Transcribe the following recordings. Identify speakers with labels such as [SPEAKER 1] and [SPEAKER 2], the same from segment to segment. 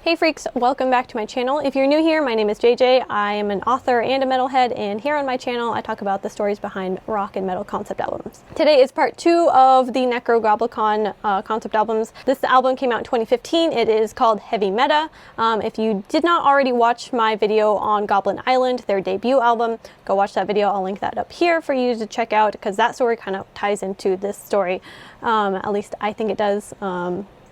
[SPEAKER 1] Hey freaks, welcome back to my channel. If you're new here, my name is JJ. I am an author and a metalhead, and here on my channel I talk about the stories behind rock and metal concept albums. Today is part 2 of the Nekrogoblikon concept albums. This album came out in 2015. It is called Heavy Meta. If you did not already watch my video on Goblin Island, their debut album, go watch that video. I'll link that up here for you to check out because that story kind of ties into this story. At least I think it does.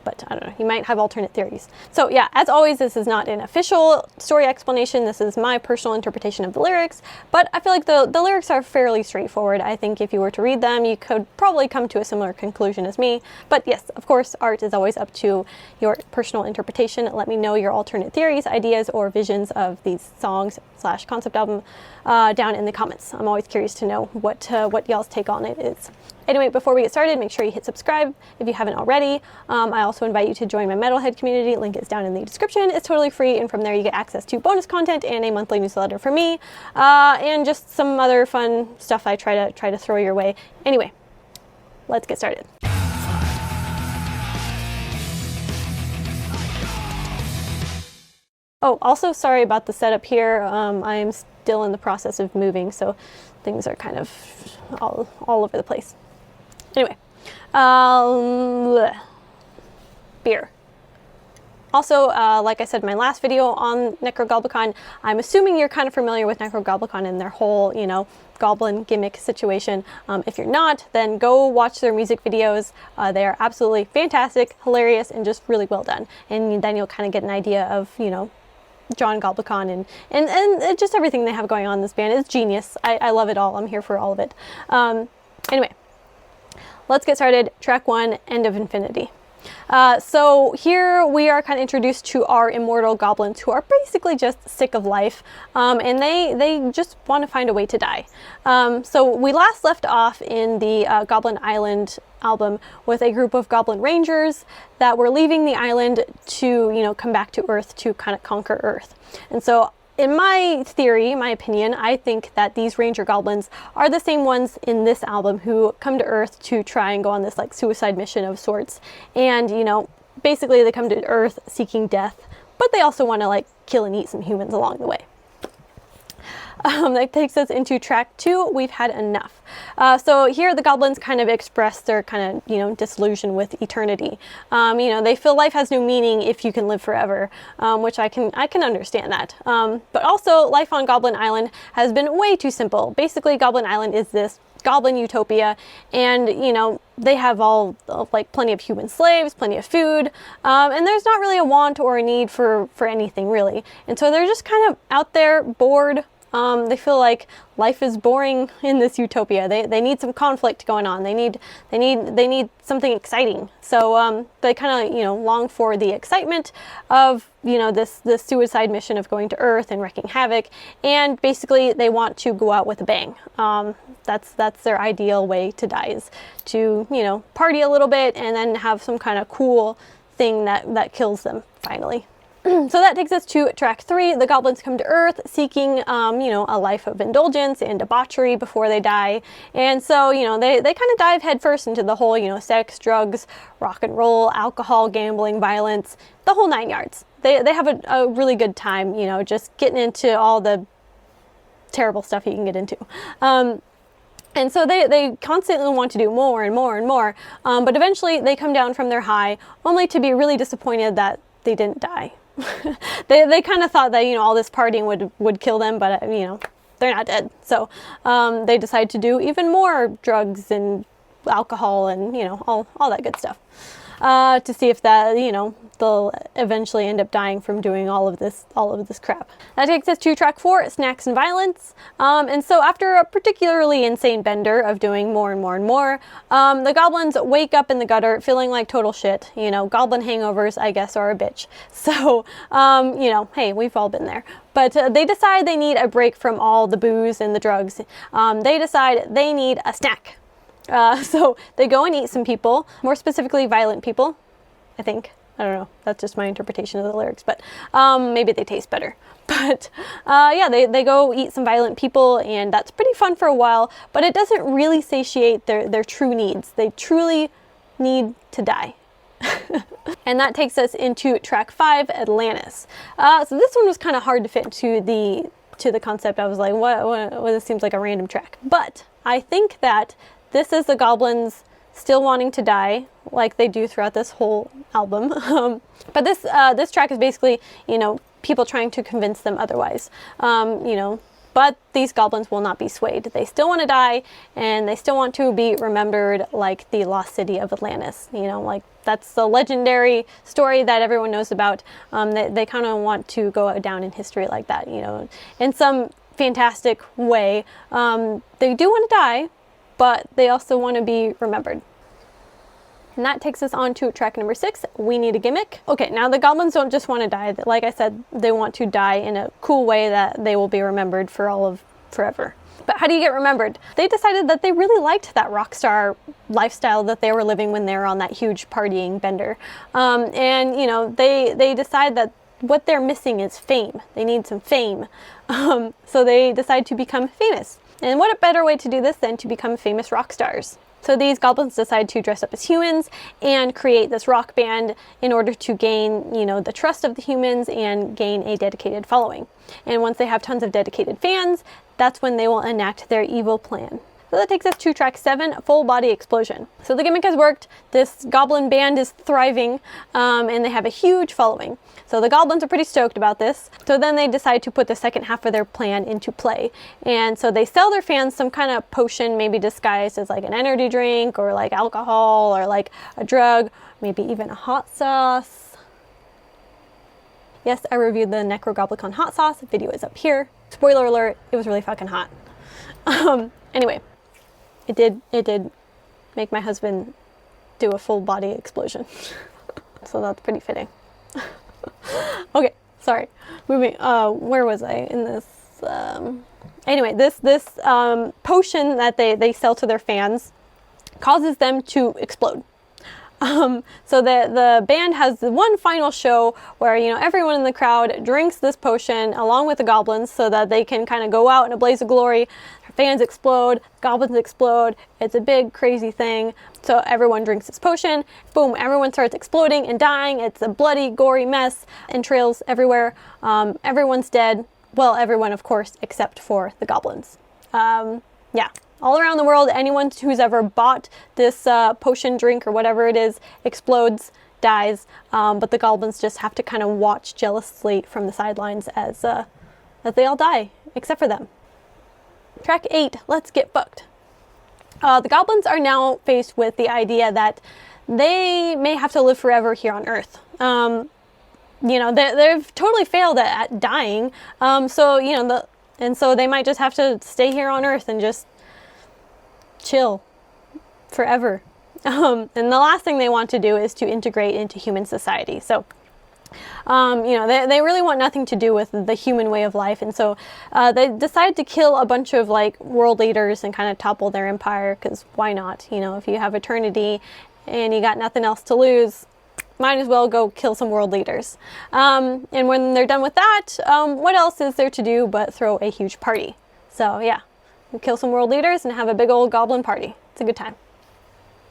[SPEAKER 1] But I don't know, you might have alternate theories. So yeah, as always, this is not an official story explanation. This is my personal interpretation of the lyrics, but I feel like the lyrics are fairly straightforward. I think if you were to read them, you could probably come to a similar conclusion as me. But yes, of course, art is always up to your personal interpretation. Let me know your alternate theories, ideas, or visions of these songs / concept album down in the comments. I'm always curious to know what y'all's take on it is. Anyway, before we get started, make sure you hit subscribe if you haven't already. I also invite you to join my Metalhead community. Link is down in the description. It's totally free, and from there you get access to bonus content and a monthly newsletter from me, and just some other fun stuff I try to throw your way. Anyway, let's get started. Oh, also sorry about the setup here. I am still in the process of moving, so things are kind of all over the place. Anyway, beer. Also, like I said in my last video on Nekrogoblikon, I'm assuming you're kind of familiar with Nekrogoblikon and their whole, goblin gimmick situation. If you're not, then go watch their music videos. They are absolutely fantastic, hilarious, and just really well done. And then you'll kind of get an idea of, John Goblikon and just everything they have going on in this band. It's genius. I love it all. I'm here for all of it. Anyway, let's get started. Track 1, End of Infinity. So here we are kind of introduced to our immortal goblins who are basically just sick of life, and they just want to find a way to die. So we last left off in the Goblin Island album with a group of goblin rangers that were leaving the island to, come back to Earth to kind of conquer Earth. And so in my theory, my opinion, I think that these ranger goblins are the same ones in this album who come to Earth to try and go on this suicide mission of sorts. And, basically they come to Earth seeking death, but they also want to kill and eat some humans along the way. That takes us into track 2, We've Had Enough. So here the goblins kind of express their kind of, disillusion with eternity. They feel life has no meaning if you can live forever, which I can understand that. But also life on Goblin Island has been way too simple. Basically, Goblin Island is this goblin utopia, and they have all plenty of human slaves, plenty of food, and there's not really a want or a need for anything really. And so they're just kind of out there bored. They feel like life is boring in this utopia. They need some conflict going on. They need something exciting. So they kind of long for the excitement of this suicide mission of going to Earth and wreaking havoc. And basically they want to go out with a bang. That's their ideal way to die, is to party a little bit and then have some kind of cool thing that kills them finally. So that takes us to track 3. The goblins come to Earth seeking, a life of indulgence and debauchery before they die. And so, they kind of dive headfirst into the whole, sex, drugs, rock and roll, alcohol, gambling, violence, the whole 9 yards. They have a really good time, just getting into all the terrible stuff you can get into. And so they constantly want to do more and more and more. But eventually they come down from their high only to be really disappointed that they didn't die. They kind of thought that all this partying would kill them, but they're not dead. So they decide to do even more drugs and alcohol and all that good stuff to see if that they'll eventually end up dying from doing all of this crap. That takes us to track 4, Snacks and Violence. And so after a particularly insane bender of doing more and more and more, the goblins wake up in the gutter feeling like total shit. Goblin hangovers, I guess, are a bitch. So, hey, we've all been there. But they decide they need a break from all the booze and the drugs. They decide they need a snack. So they go and eat some people, more specifically violent people, I think. I don't know, that's just my interpretation of the lyrics, but maybe they taste better. But yeah, they go eat some violent people, and that's pretty fun for a while, but it doesn't really satiate their true needs. They truly need to die. And that takes us into track 5, Atlantis. So this one was kind of hard to fit to the concept. I was like, what, this seems like a random track. But I think that this is the goblins still wanting to die, like they do throughout this whole album. But this track is basically, you know, people trying to convince them otherwise. You know, but these goblins will not be swayed. They still want to die, and they still want to be remembered like the lost city of Atlantis. You know, like that's the legendary story that everyone knows about. They kind of want to go down in history like that, you know, in some fantastic way. They do want to die, but they also want to be remembered. And that takes us on to track number 6, We Need a Gimmick. Okay, now the goblins don't just want to die. Like I said, they want to die in a cool way that they will be remembered for all of forever. But how do you get remembered? They decided that they really liked that rock star lifestyle that they were living when they were on that huge partying bender. And, you know, they decide that what they're missing is fame. They need some fame. So they decide to become famous. And what a better way to do this than to become famous rock stars. So these goblins decide to dress up as humans and create this rock band in order to gain, you know, the trust of the humans and gain a dedicated following. And once they have tons of dedicated fans, that's when they will enact their evil plan. So that takes us to track 7, Full Body Explosion. So the gimmick has worked, this goblin band is thriving, and they have a huge following. So the goblins are pretty stoked about this. So then they decide to put the second half of their plan into play. And so they sell their fans some kind of potion, maybe disguised as like an energy drink or like alcohol or like a drug, maybe even a hot sauce. Yes, I reviewed the Nekrogoblikon hot sauce. The video is up here. Spoiler alert, it was really fucking hot. Anyway. It did make my husband do a full body explosion. So that's pretty fitting. Okay, sorry. Moving, where was I in this? Anyway, this potion that they sell to their fans causes them to explode. So the band has one final show where, you know, everyone in the crowd drinks this potion along with the goblins so that they can kind of go out in a blaze of glory. Fans explode, goblins explode. It's a big crazy thing. So everyone drinks this potion. Boom, everyone starts exploding and dying. It's a bloody, gory mess. Entrails everywhere. Everyone's dead. Well, everyone, of course, except for the goblins. Yeah. All around the world, anyone who's ever bought this potion drink or whatever it is explodes, dies, but the goblins just have to kind of watch jealously from the sidelines as they all die, except for them. Track 8, Let's Get Fucked. The goblins are now faced with the idea that they may have to live forever here on Earth. You know, they've totally failed at dying, so, you know, and so they might just have to stay here on Earth and just chill forever. And the last thing they want to do is to integrate into human society. So, you know, they really want nothing to do with the human way of life. And so they decide to kill a bunch of like world leaders and kind of topple their empire, because why not? You know, if you have eternity and you got nothing else to lose, might as well go kill some world leaders. And when they're done with that, what else is there to do but throw a huge party? So yeah. Kill some world leaders and have a big old goblin party. It's a good time.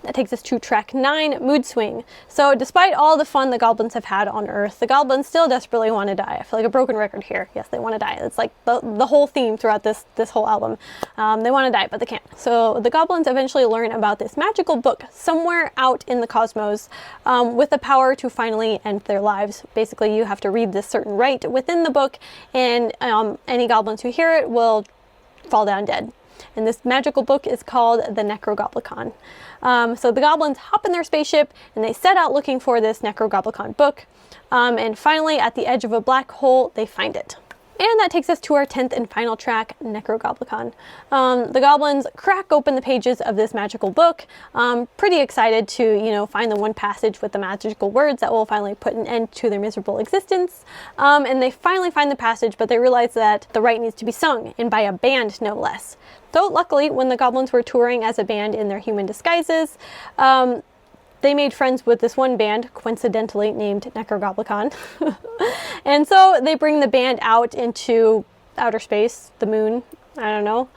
[SPEAKER 1] That takes us to track 9, Mood Swing. So despite all the fun the goblins have had on Earth, the goblins still desperately want to die. I feel like a broken record here. Yes, they want to die. It's like the whole theme throughout this whole album. They want to die, but they can't. So the goblins eventually learn about this magical book somewhere out in the cosmos with the power to finally end their lives. Basically, you have to read this certain rite within the book, and any goblins who hear it will fall down dead. And this magical book is called the Nekrogoblikon. So the goblins hop in their spaceship and they set out looking for this Nekrogoblikon book. And finally, at the edge of a black hole, they find it. And that takes us to our 10th and final track, Nekrogoblikon. The goblins crack open the pages of this magical book, pretty excited to, you know, find the one passage with the magical words that will finally put an end to their miserable existence. And they finally find the passage, but they realize that the rite needs to be sung, and by a band, no less. So luckily, when the goblins were touring as a band in their human disguises, they made friends with this one band, coincidentally named Nekrogoblikon. And so they bring the band out into outer space, the moon, I don't know.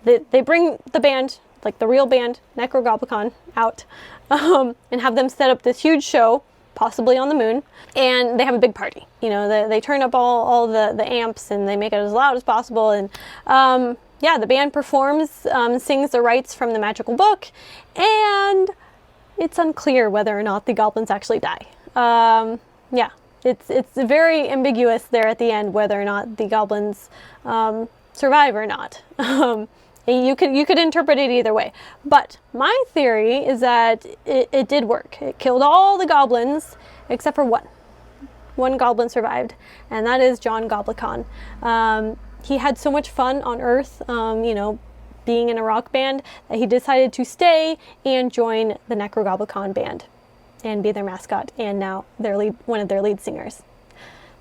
[SPEAKER 1] They bring the band, like the real band, Nekrogoblikon, out. and have them set up this huge show, possibly on the moon, and they have a big party. You know, they turn up all the amps and they make it as loud as possible, and yeah, the band performs, sings the rites from the magical book, and it's unclear whether or not the goblins actually die. Yeah, it's very ambiguous there at the end whether or not the goblins survive or not. You could interpret it either way, but my theory is that it did work. It killed all the goblins except for one. One goblin survived, and that is John Goblikon. He had so much fun on Earth, you know, being in a rock band, that he decided to stay and join the Nekrogoblikon band and be their mascot, and now one of their lead singers.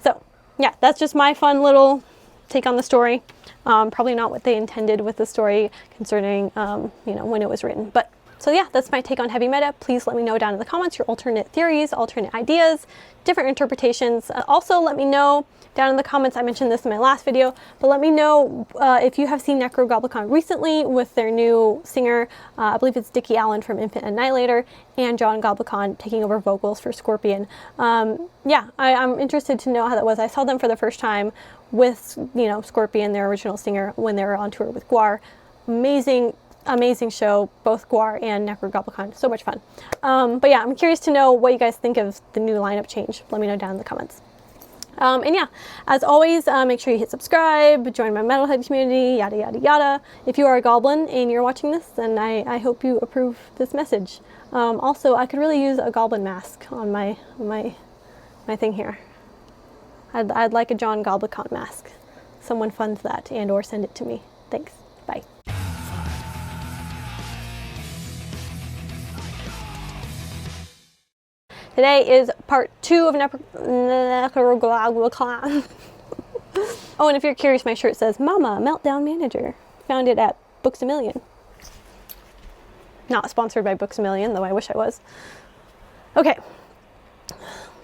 [SPEAKER 1] So yeah, that's just my fun little take on the story. Probably not what they intended with the story concerning, you know, when it was written. But so yeah, that's my take on heavy meta. Please let me know down in the comments your alternate theories, alternate ideas, different interpretations. Also, let me know down in the comments, I mentioned this in my last video, but let me know if you have seen Nekrogoblikon recently with their new singer, I believe it's Dickie Allen from Infant Annihilator, and John Goblikon taking over vocals for Scorpion. Yeah, I'm interested to know how that was. I saw them for the first time with, you know, Scorpion, their original singer, when they were on tour with Gwar. Amazing show, both Gwar and Nekrogoblikon. So much fun. But yeah, I'm curious to know what you guys think of the new lineup change. Let me know down in the comments. And yeah, as always, make sure you hit subscribe, join my Metalhead community, yada yada yada. If you are a goblin and you're watching this, then I hope you approve this message. Also, I could really use a goblin mask on my thing here. I'd like a John Goblikon mask. Someone fund that and or send it to me. Thanks. Bye. Today is part 2 of Nekrogoblikon. Oh, and if you're curious, my shirt says Mama Meltdown Manager. Found it at Books A Million. Not sponsored by Books A Million, though I wish I was. Okay.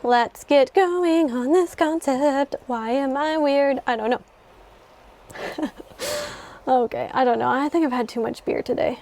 [SPEAKER 1] Let's get going on this concept. Why am I weird? I don't know. Okay, I don't know. I think I've had too much beer today.